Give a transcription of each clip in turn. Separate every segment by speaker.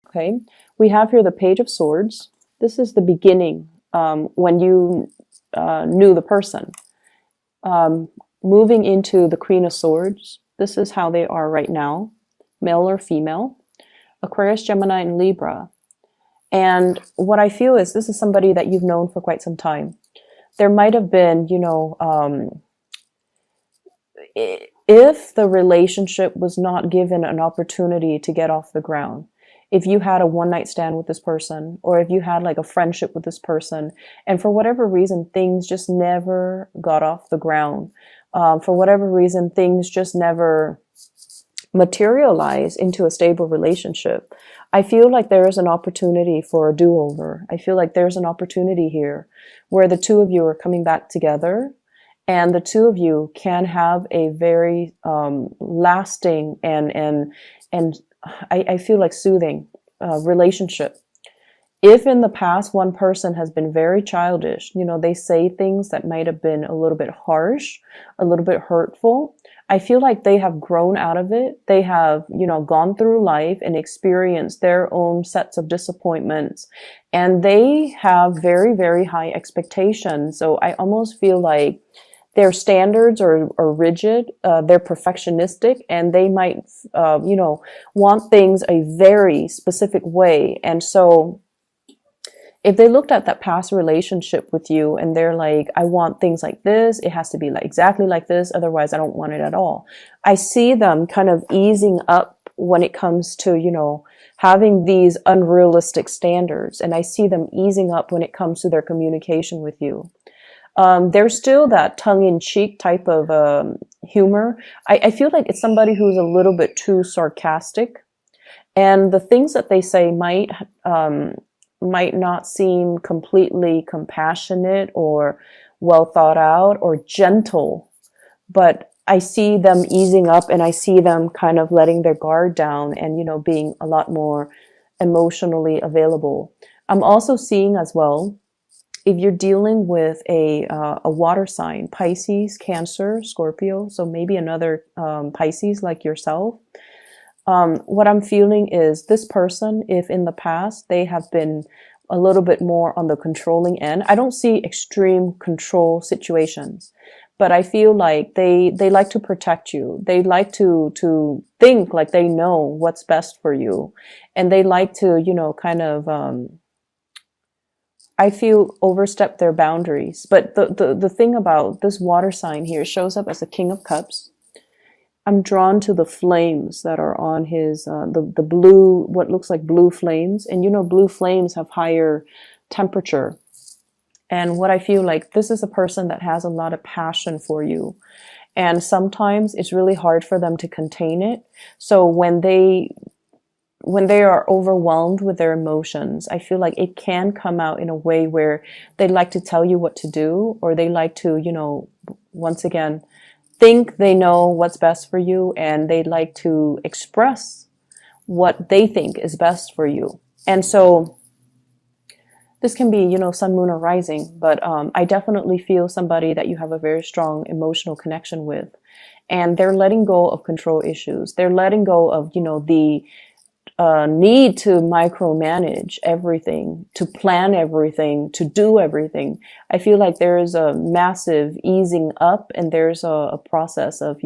Speaker 1: Okay, we have here the Page of Swords. This is the beginning, when you knew the person. Um, Moving into the Queen of Swords, this is how they are right now, male or female, Aquarius, Gemini, and Libra. And what I feel is this is somebody that you've known for quite some time. There might have been, if the relationship was not given an opportunity to get off the ground, if you had a one night stand with this person, or if you had like a friendship with this person, and for whatever reason, things just never got off the ground. For whatever reason, things just never materialize into a stable relationship. I feel like there is an opportunity for a do-over. I feel like there's an opportunity here where the two of you are coming back together, and the two of you can have a very lasting and I feel like soothing relationship. If in the past one person has been very childish, they say things that might have been a little bit harsh, a little bit hurtful, I feel like they have grown out of it. They have, gone through life and experienced their own sets of disappointments, and they have very, very high expectations. So I almost feel like their standards are rigid, they're perfectionistic, and they might, want things a very specific way. And so if they looked at that past relationship with you and they're like, I want things like this, it has to be like exactly like this, otherwise I don't want it at all. I see them kind of easing up when it comes to, having these unrealistic standards. And I see them easing up when it comes to their communication with you. There's still that tongue-in-cheek type of humor. I feel like it's somebody who's a little bit too sarcastic, and the things that they say might not seem completely compassionate or well thought out or gentle, but I see them easing up, and I see them kind of letting their guard down and, being a lot more emotionally available. I'm also seeing as well, if you're dealing with a water sign, Pisces, Cancer, Scorpio, so maybe another Pisces like yourself, what I'm feeling is this person, if in the past they have been a little bit more on the controlling end, I don't see extreme control situations, but I feel like they like to protect you. They like to think like they know what's best for you, and they like to, kind of, I feel overstep their boundaries. But the thing about this water sign here shows up as a King of Cups. I'm drawn to the flames that are on his, the blue, what looks like blue flames. And blue flames have higher temperature. And what I feel like, this is a person that has a lot of passion for you. And sometimes it's really hard for them to contain it. So when they are overwhelmed with their emotions, I feel like it can come out in a way where they like to tell you what to do, or they like to, once again, think they know what's best for you, and they like to express what they think is best for you. And so this can be, sun, moon, or rising, but I definitely feel somebody that you have a very strong emotional connection with, and they're letting go of control issues. They're letting go of, the need to micromanage everything, to plan everything, to do everything. I feel like there is a massive easing up, and there's a process of,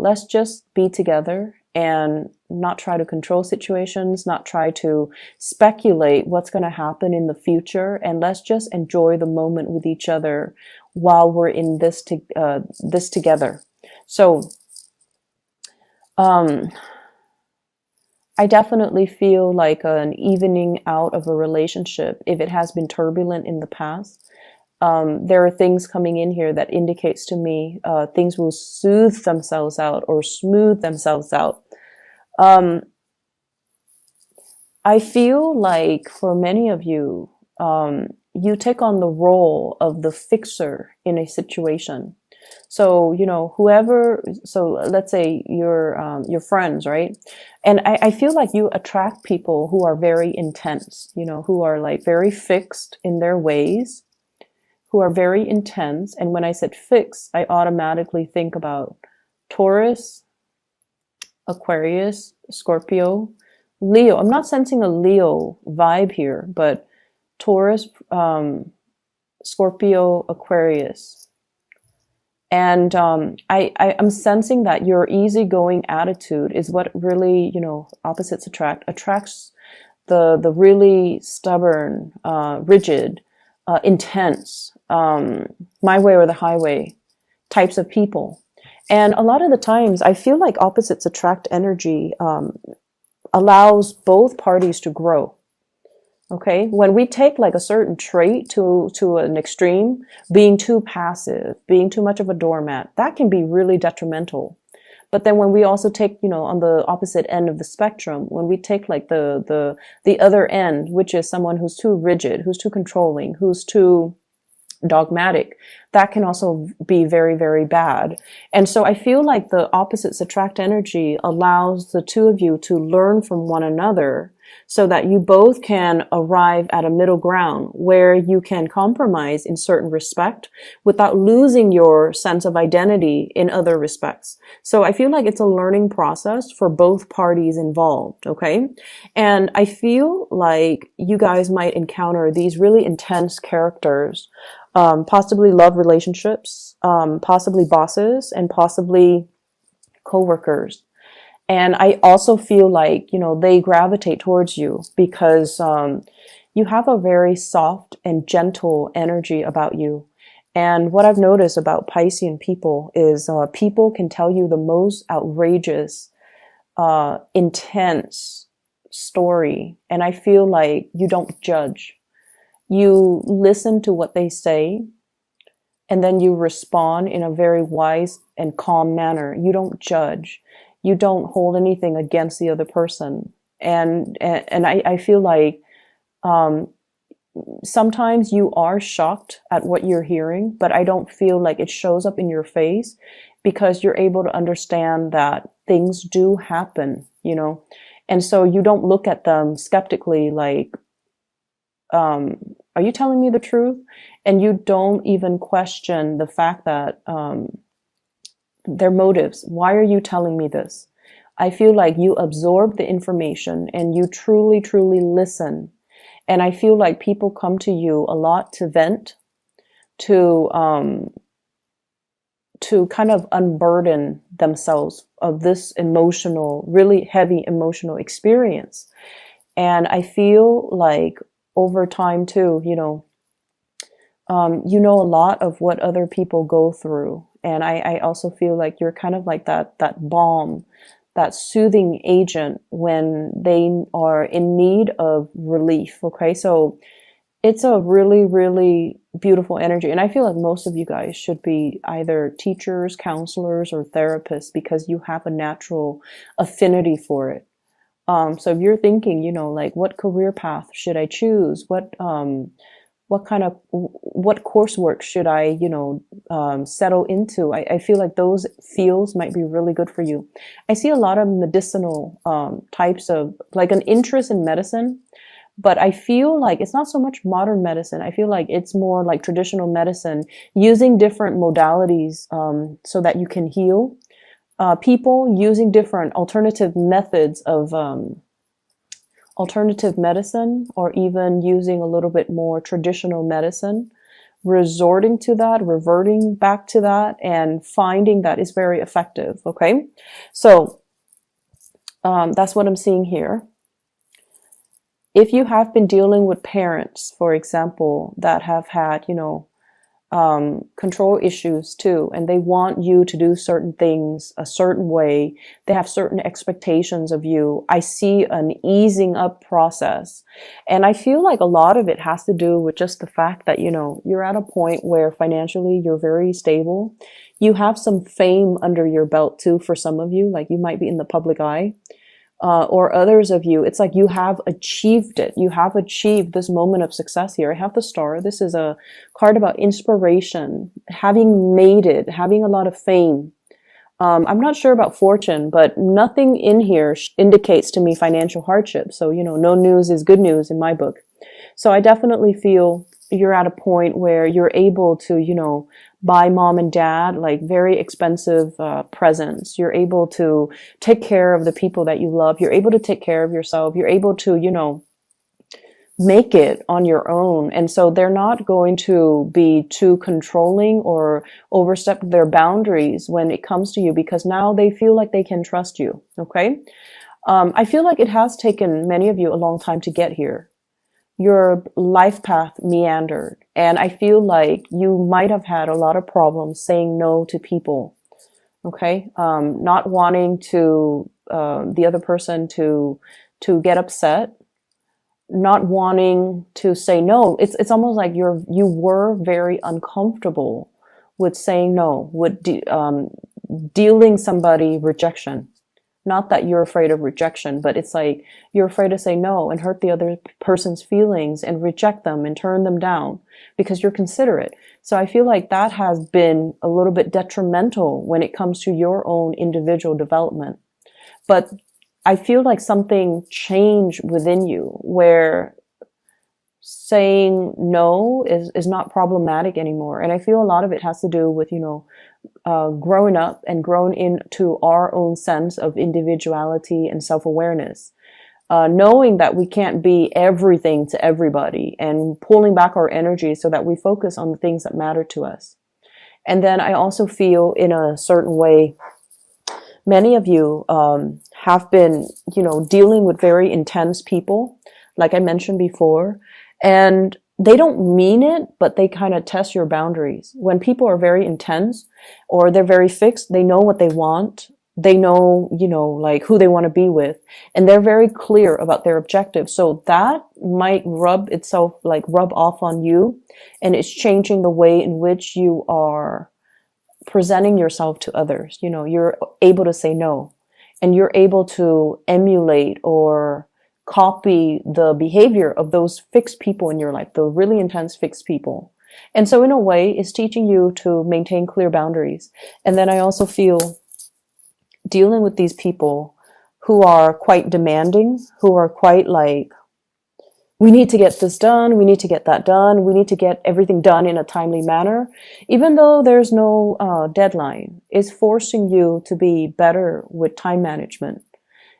Speaker 1: let's just be together and not try to control situations, not try to speculate what's going to happen in the future, and let's just enjoy the moment with each other while we're in this together. So, I definitely feel like an evening out of a relationship if it has been turbulent in the past. There are things coming in here that indicates to me things will soothe themselves out or smooth themselves out. I feel like for many of you, you take on the role of the fixer in a situation. So, so let's say your friends, right? And I feel like you attract people who are very intense, who are like very fixed in their ways, who are very intense. And when I said fixed, I automatically think about Taurus, Aquarius, Scorpio, Leo. I'm not sensing a Leo vibe here, but Taurus, Scorpio, Aquarius. And I'm sensing that your easygoing attitude is what really, opposites attracts the really stubborn, rigid, intense, my way or the highway types of people. And a lot of the times I feel like opposites attract energy allows both parties to grow. Okay, when we take like a certain trait to an extreme, being too passive, being too much of a doormat, that can be really detrimental. But then when we also take, on the opposite end of the spectrum, when we take like the other end, which is someone who's too rigid, who's too controlling, who's too dogmatic, that can also be very, very bad. And so I feel like the opposites attract energy allows the two of you to learn from one another so that you both can arrive at a middle ground where you can compromise in certain respect without losing your sense of identity in other respects. So I feel like it's a learning process for both parties involved, okay? And I feel like you guys might encounter these really intense characters, possibly love relationships, possibly bosses, and possibly coworkers. And I also feel like, they gravitate towards you because you have a very soft and gentle energy about you. And what I've noticed about Piscean people is people can tell you the most outrageous, intense story. And I feel like you don't judge. You listen to what they say, and then you respond in a very wise and calm manner. You don't judge. You don't hold anything against the other person. And I feel like sometimes you are shocked at what you're hearing, but I don't feel like it shows up in your face because you're able to understand that things do happen, and so you don't look at them skeptically like, are you telling me the truth? And you don't even question the fact that their motives. Why are you telling me this? I feel like you absorb the information and you truly, truly listen. And I feel like people come to you a lot to vent, to kind of unburden themselves of this emotional, really heavy emotional experience. And I feel like over time too, you know a lot of what other people go through. And I also feel like you're kind of like that balm, that soothing agent when they are in need of relief. Okay. So it's a really, really beautiful energy. And I feel like most of you guys should be either teachers, counselors, or therapists because you have a natural affinity for it. So if you're thinking, like what career path should I choose? What coursework should I, settle into? I feel like those fields might be really good for you. I see a lot of medicinal types of, like an interest in medicine, but I feel like it's not so much modern medicine. I feel like it's more like traditional medicine, using different modalities so that you can heal. People using different alternative methods of alternative medicine, or even using a little bit more traditional medicine, resorting to that, reverting back to that, and finding that is very effective. Okay. So that's what I'm seeing here. If you have been dealing with parents, for example, that have had, control issues too, and they want you to do certain things a certain way, they have certain expectations of you, I see an easing up process. And I feel like a lot of it has to do with just the fact that, you're at a point where financially you're very stable. You have some fame under your belt too for some of you, like you might be in the public eye. Or others of you, it's like you have achieved it. You have achieved this moment of success here. I have the star. This is a card about inspiration, having made it, having a lot of fame. I'm not sure about fortune, but nothing in here indicates to me financial hardship. So, no news is good news in my book. So I definitely feel you're at a point where you're able to, you know, buy mom and dad like very expensive presents. You're able to take care of the people that you love. You're able to take care of yourself. You're able to, you know, make it on your own. And so they're not going to be too controlling or overstep their boundaries when it comes to you, because now they feel like they can trust you. Okay. I feel like it has taken many of you a long time to get here. Your life path meandered, and I feel like you might have had a lot of problems saying no to people. Okay. Not wanting to, the other person to get upset, not wanting to say no. It's almost like you were very uncomfortable with saying no, with dealing somebody rejection. Not that you're afraid of rejection, but it's like you're afraid to say no and hurt the other person's feelings and reject them and turn them down because you're considerate. So I feel like that has been a little bit detrimental when it comes to your own individual development. But I feel like something changed within you where saying no is not problematic anymore. And I feel a lot of it has to do with, you know, growing up and growing into our own sense of individuality and self-awareness. Knowing that we can't be everything to everybody and pulling back our energy so that we focus on the things that matter to us. And then I also feel in a certain way, many of you have been, you know, dealing with very intense people, like I mentioned before, and they don't mean it, but they kind of test your boundaries. When people are very intense or they're very fixed, they know what they want. They know, you know, like who they want to be with, and they're very clear about their objectives. So that might rub off on you, and it's changing the way in which you are presenting yourself to others. You know, you're able to say no, and you're able to emulate or copy the behavior of those fixed people in your life, the really intense fixed people. And so in a way, it's teaching you to maintain clear boundaries. And then I also feel dealing with these people who are quite demanding, who are quite like, we need to get this done, we need to get that done, we need to get everything done in a timely manner, even though there's no deadline, is forcing you to be better with time management.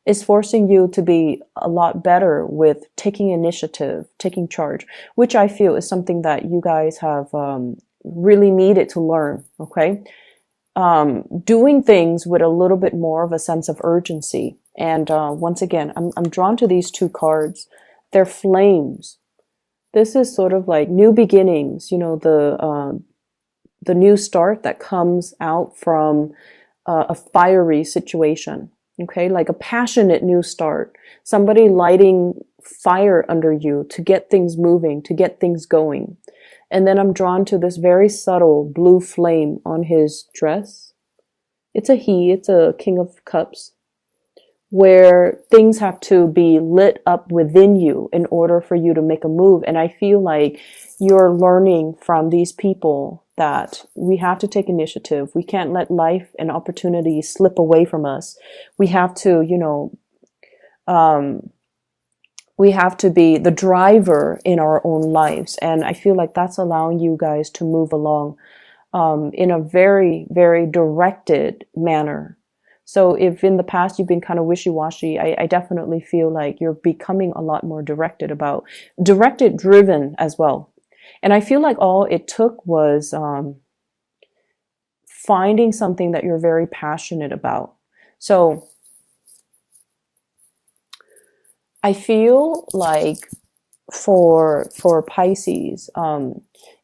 Speaker 1: Is forcing you to be a lot better with taking initiative, taking charge, which I feel is something that you guys have really needed to learn, okay? Doing things with a little bit more of a sense of urgency. And once again, I'm drawn to these two cards. They're flames. This is sort of like new beginnings, you know, the new start that comes out from a fiery situation. Okay, like a passionate new start, somebody lighting fire under you to get things moving, to get things going. And then I'm drawn to this very subtle blue flame on his dress. It's a King of Cups, where things have to be lit up within you in order for you to make a move. And I feel like you're learning from these people that we have to take initiative. We can't let life and opportunities slip away from us. We have to, you know, we have to be the driver in our own lives. And I feel like that's allowing you guys to move along in a very, very directed manner. So if in the past you've been kind of wishy-washy, I definitely feel like you're becoming a lot more directed, driven as well. And I feel like all it took was finding something that you're very passionate about. So I feel like for Pisces,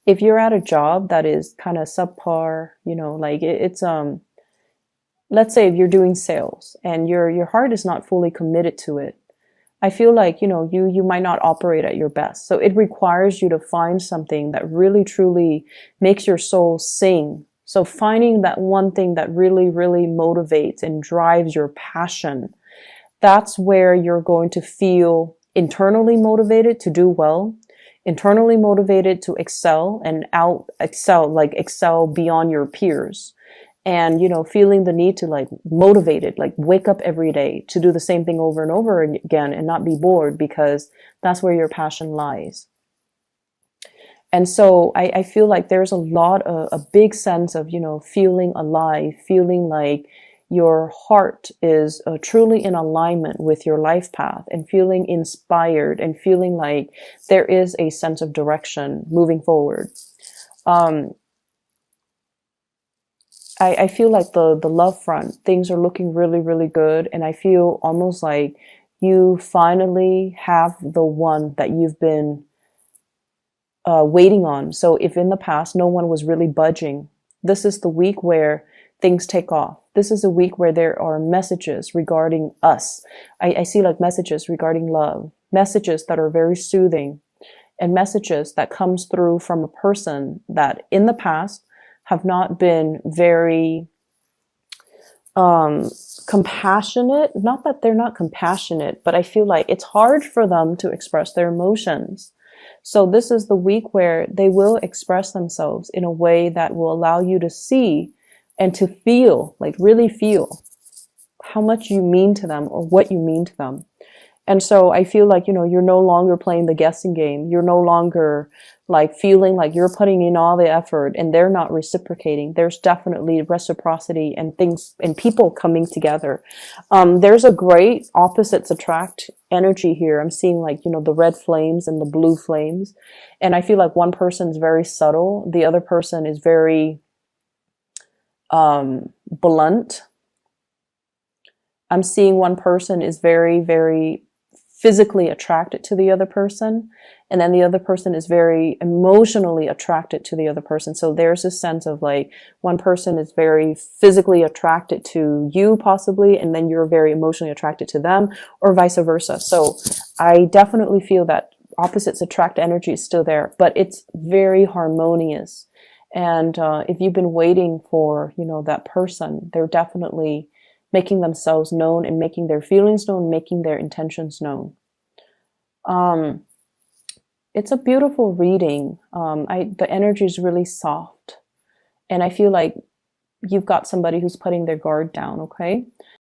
Speaker 1: if you're at a job that is kind of subpar, you know, like it's let's say if you're doing sales and your heart is not fully committed to it, I feel like, you know, you might not operate at your best. So it requires you to find something that really truly makes your soul sing. So finding that one thing that really, really motivates and drives your passion, that's where you're going to feel internally motivated to do well, internally motivated to excel and excel beyond your peers. And, you know, feeling the need to like motivated, like wake up every day to do the same thing over and over again and not be bored, because that's where your passion lies. And so I feel like there's a big sense of, feeling alive, feeling like your heart is truly in alignment with your life path, and feeling inspired, and feeling like there is a sense of direction moving forward. Um, I feel like the love front, things are looking really, really good. And I feel almost like you finally have the one that you've been waiting on. So if in the past no one was really budging, this is the week where things take off. This is a week where there are messages regarding us. I see like messages regarding love, messages that are very soothing, and messages that comes through from a person that in the past have not been very compassionate. Not that they're not compassionate, but I feel like it's hard for them to express their emotions. So this is the week where they will express themselves in a way that will allow you to see and to feel, like really feel how much you mean to them or what you mean to them. And so I feel like, you're no longer playing the guessing game. You're no longer like feeling like you're putting in all the effort and they're not reciprocating. There's definitely reciprocity and things and people coming together. There's a great opposites attract energy here. I'm seeing like, the red flames and the blue flames. And I feel like one person's very subtle. The other person is very, blunt. I'm seeing one person is very, very physically attracted to the other person, and then the other person is very emotionally attracted to the other person. So there's a sense of like one person is very physically attracted to you possibly, and then you're very emotionally attracted to them, or vice versa. So I definitely feel that opposites attract energy is still there, but it's very harmonious. And if you've been waiting for, that person, they're definitely making themselves known and making their feelings known, making their intentions known. It's a beautiful reading. The energy is really soft, and I feel like you've got somebody who's putting their guard down. Okay.